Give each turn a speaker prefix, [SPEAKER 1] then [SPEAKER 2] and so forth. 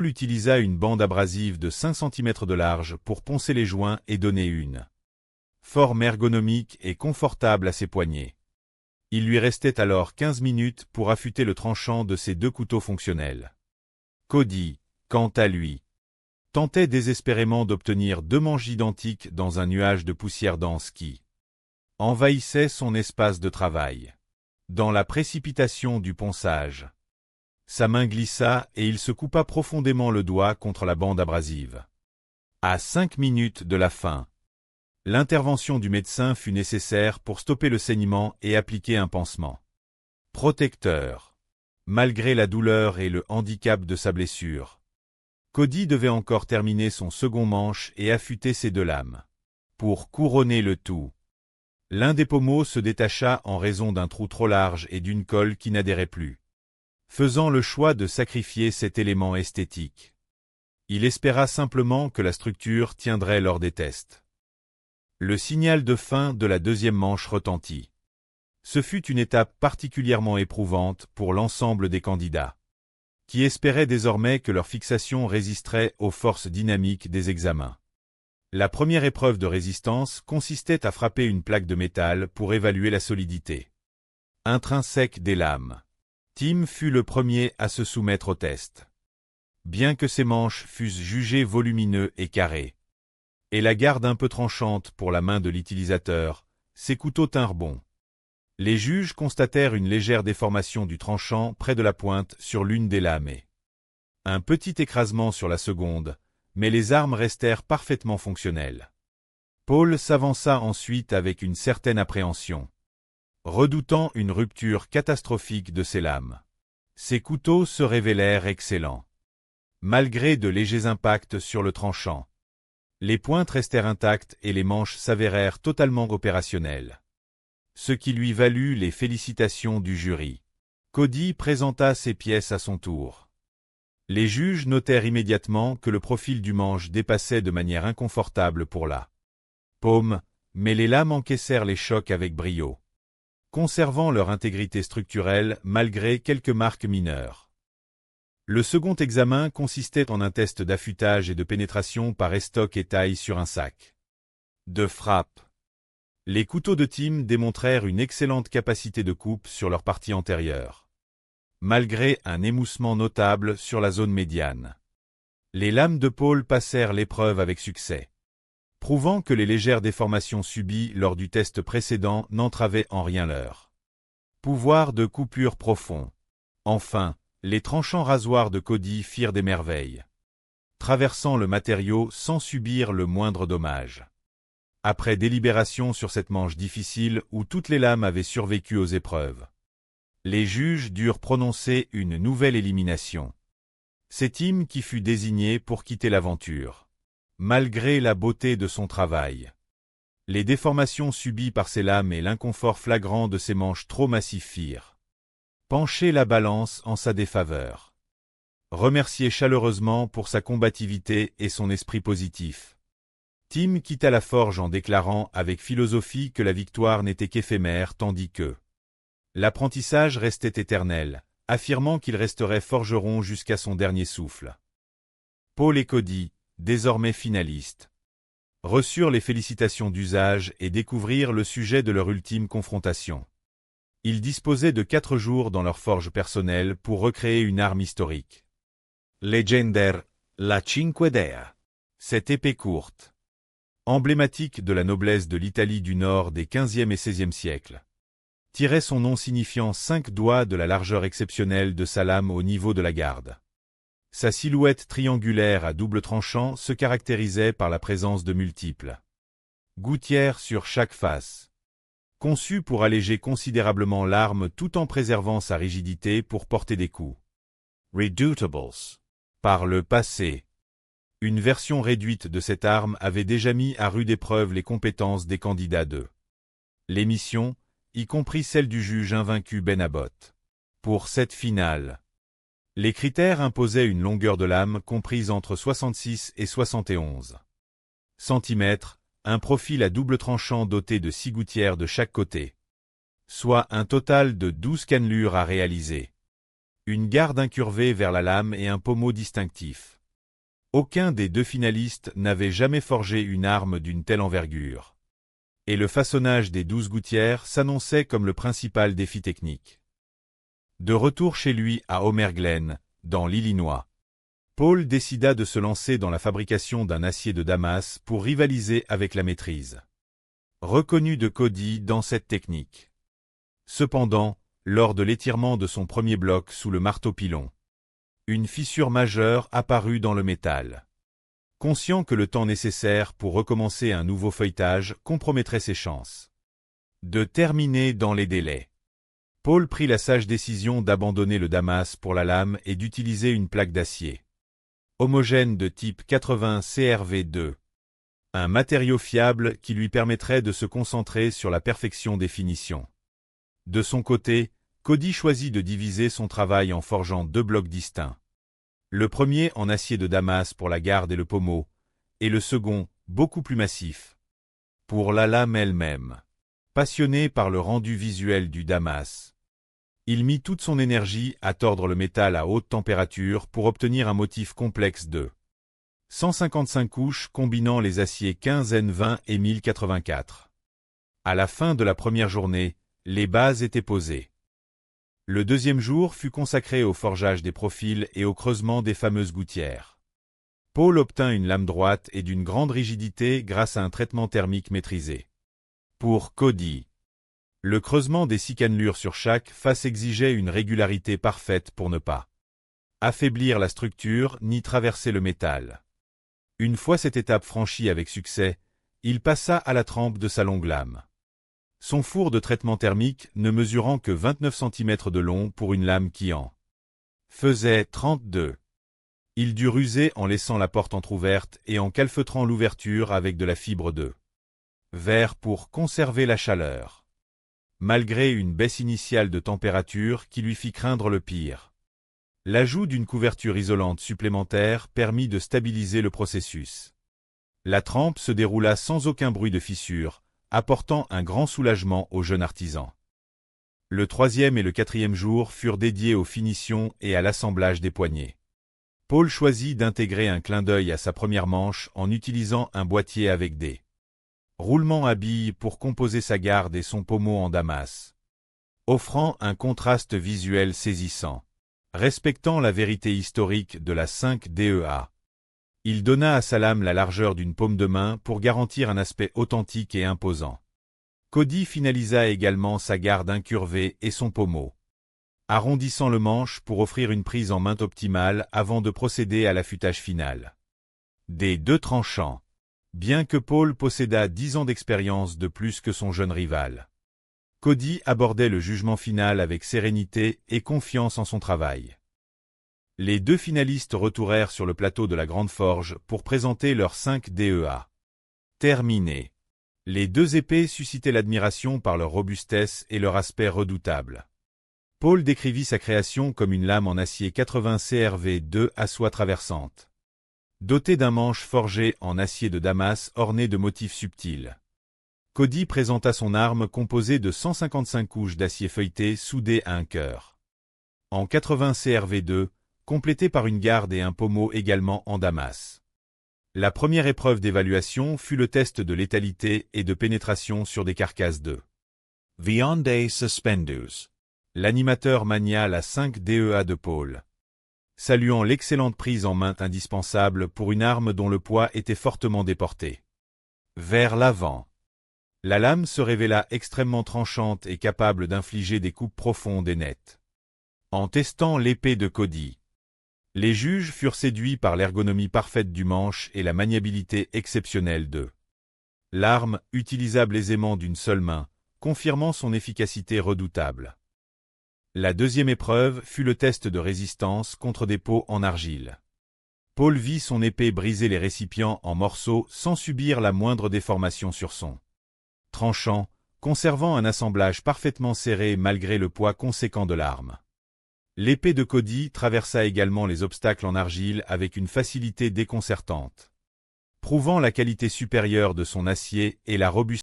[SPEAKER 1] Paul utilisa une bande abrasive de 5 cm de large pour poncer les joints et donner une forme ergonomique et confortable à ses poignets. Il lui restait alors 15 minutes pour affûter le tranchant de ses 2 couteaux fonctionnels. Cody, quant à lui, tentait désespérément d'obtenir 2 manches identiques dans un nuage de poussière dense qui envahissait son espace de travail. Dans la précipitation du ponçage, sa main glissa et il se coupa profondément le doigt contre la bande abrasive. À 5 minutes de la fin, l'intervention du médecin fut nécessaire pour stopper le saignement et appliquer un pansement protecteur. Malgré la douleur et le handicap de sa blessure, Cody devait encore terminer son second manche et affûter ses 2 lames. Pour couronner le tout, l'un des pommeaux se détacha en raison d'un trou trop large et d'une colle qui n'adhérait plus, faisant le choix de sacrifier cet élément esthétique. Il espéra simplement que la structure tiendrait lors des tests. Le signal de fin de la 2e manche retentit. Ce fut une étape particulièrement éprouvante pour l'ensemble des candidats, qui espéraient désormais que leur fixation résisterait aux forces dynamiques des examens. La première épreuve de résistance consistait à frapper une plaque de métal pour évaluer la solidité intrinsèque des lames. Tim fut le premier à se soumettre au test. Bien que ses manches fussent jugées volumineux et carrés, et la garde un peu tranchante pour la main de l'utilisateur, ses couteaux tinrent bon. Les juges constatèrent une légère déformation du tranchant près de la pointe sur l'une des lames et un petit écrasement sur la seconde, mais les armes restèrent parfaitement fonctionnelles. Paul s'avança ensuite avec une certaine appréhension, redoutant une rupture catastrophique de ses lames. Ses couteaux se révélèrent excellents. Malgré de légers impacts sur le tranchant, les pointes restèrent intactes et les manches s'avérèrent totalement opérationnelles, ce qui lui valut les félicitations du jury. Cody présenta ses pièces à son tour. Les juges notèrent immédiatement que le profil du manche dépassait de manière inconfortable pour la paume, mais les lames encaissèrent les chocs avec brio, conservant leur intégrité structurelle malgré quelques marques mineures. Le second examen consistait en un test d'affûtage et de pénétration par estoc et taille sur un sac de frappe. Les couteaux de Tim démontrèrent une excellente capacité de coupe sur leur partie antérieure, malgré un émoussement notable sur la zone médiane. Les lames de Paul passèrent l'épreuve avec succès, prouvant que les légères déformations subies lors du test précédent n'entravaient en rien leur pouvoir de coupure profond. Enfin, les tranchants rasoirs de Cody firent des merveilles, traversant le matériau sans subir le moindre dommage. Après délibération sur cette manche difficile où toutes les lames avaient survécu aux épreuves, les juges durent prononcer une nouvelle élimination. C'est Tim qui fut désigné pour quitter l'aventure, malgré la beauté de son travail. Les déformations subies par ses lames et l'inconfort flagrant de ses manches trop massifs firent pencher la balance en sa défaveur. Remercié chaleureusement pour sa combativité et son esprit positif, Tim quitta la forge en déclarant avec philosophie que la victoire n'était qu'éphémère tandis que l'apprentissage restait éternel, affirmant qu'il resterait forgeron jusqu'à son dernier souffle. Paul et Cody, désormais finalistes, reçurent les félicitations d'usage et découvrirent le sujet de leur ultime confrontation. Ils disposaient de 4 jours dans leur forge personnelle pour recréer une arme historique. Légendaire, la Cinque Dea. Cette épée courte, emblématique de la noblesse de l'Italie du Nord des XVe et XVIe siècles, tirait son nom signifiant 5 doigts de la largeur exceptionnelle de sa lame au niveau de la garde. Sa silhouette triangulaire à double tranchant se caractérisait par la présence de multiples gouttières sur chaque face, conçue pour alléger considérablement l'arme tout en préservant sa rigidité pour porter des coups. Redoutables. Par le passé, une version réduite de cette arme avait déjà mis à rude épreuve les compétences des candidats de l'émission, y compris celle du juge invaincu Ben Abbott. Pour cette finale, les critères imposaient une longueur de lame comprise entre 66 et 71 cm, un profil à double tranchant doté de 6 gouttières de chaque côté, soit un total de 12 cannelures à réaliser. une garde incurvée vers la lame et un pommeau distinctif. Aucun des deux finalistes n'avait jamais forgé une arme d'une telle envergure. Et le façonnage des 12 gouttières s'annonçait comme le principal défi technique. De retour chez lui à Homer Glen, dans l'Illinois, Paul décida de se lancer dans la fabrication d'un acier de Damas pour rivaliser avec la maîtrise reconnue de Cody dans cette technique. Cependant, lors de l'étirement de son premier bloc sous le marteau-pilon, une fissure majeure apparut dans le métal. Conscient que le temps nécessaire pour recommencer un nouveau feuilletage compromettrait ses chances de terminer dans les délais, Paul prit la sage décision d'abandonner le Damas pour la lame et d'utiliser une plaque d'acier homogène de type 80 CRV2, un matériau fiable qui lui permettrait de se concentrer sur la perfection des finitions. De son côté, Cody choisit de diviser son travail en forgeant 2 blocs distincts. Le premier en acier de Damas pour la garde et le pommeau, et le second, beaucoup plus massif, pour la lame elle-même. Passionné par le rendu visuel du Damas, il mit toute son énergie à tordre le métal à haute température pour obtenir un motif complexe de 155 couches combinant les aciers 15N20 et 1084. À la fin de la première journée, les bases étaient posées. Le deuxième jour fut consacré au forgeage des profils et au creusement des fameuses gouttières. Paul obtint une lame droite et d'une grande rigidité grâce à un traitement thermique maîtrisé. Pour Cody, le creusement des 6 cannelures sur chaque face exigeait une régularité parfaite pour ne pas affaiblir la structure ni traverser le métal. Une fois cette étape franchie avec succès, il passa à la trempe de sa longue lame. Son four de traitement thermique ne mesurant que 29 cm de long pour une lame qui en faisait 32. Il dut ruser en laissant la porte entr'ouverte et en calfeutrant l'ouverture avec de la fibre de verre pour conserver la chaleur. Malgré une baisse initiale de température qui lui fit craindre le pire, l'ajout d'une couverture isolante supplémentaire permit de stabiliser le processus. La trempe se déroula sans aucun bruit de fissure, apportant un grand soulagement au jeune artisan. Le troisième et le quatrième jour furent dédiés aux finitions et à l'assemblage des poignées. Paul choisit d'intégrer un clin d'œil à sa première manche en utilisant un boîtier avec des roulements à billes pour composer sa garde et son pommeau en Damas, offrant un contraste visuel saisissant. Respectant la vérité historique de la 5DEA, il donna à sa lame la largeur d'une paume de main pour garantir un aspect authentique et imposant. Cody finalisa également sa garde incurvée et son pommeau, arrondissant le manche pour offrir une prise en main optimale avant de procéder à l'affûtage final des 2 tranchants. Bien que Paul possédât 10 ans d'expérience de plus que son jeune rival, Cody abordait le jugement final avec sérénité et confiance en son travail. Les 2 finalistes retournèrent sur le plateau de la Grande Forge pour présenter leurs 5DEA. Terminé. Les 2 épées suscitaient l'admiration par leur robustesse et leur aspect redoutable. Paul décrivit sa création comme une lame en acier 80 CRV2 à soie traversante, dotée d'un manche forgé en acier de Damas orné de motifs subtils. Cody présenta son arme composée de 155 couches d'acier feuilleté soudées à un cœur en 80 CRV2, complétée par une garde et un pommeau également en Damas. La première épreuve d'évaluation fut le test de létalité et de pénétration sur des carcasses de viande suspendus. L'animateur mania la 5DEA de Paul, saluant l'excellente prise en main indispensable pour une arme dont le poids était fortement déporté vers l'avant. La lame se révéla extrêmement tranchante et capable d'infliger des coupes profondes et nettes. En testant l'épée de Cody, les juges furent séduits par l'ergonomie parfaite du manche et la maniabilité exceptionnelle de l'arme, utilisable aisément d'une seule main, confirmant son efficacité redoutable. La deuxième épreuve fut le test de résistance contre des pots en argile. Paul vit son épée briser les récipients en morceaux sans subir la moindre déformation sur son tranchant, conservant un assemblage parfaitement serré malgré le poids conséquent de l'arme. L'épée de Cody traversa également les obstacles en argile avec une facilité déconcertante, prouvant la qualité supérieure de son acier et la robustesse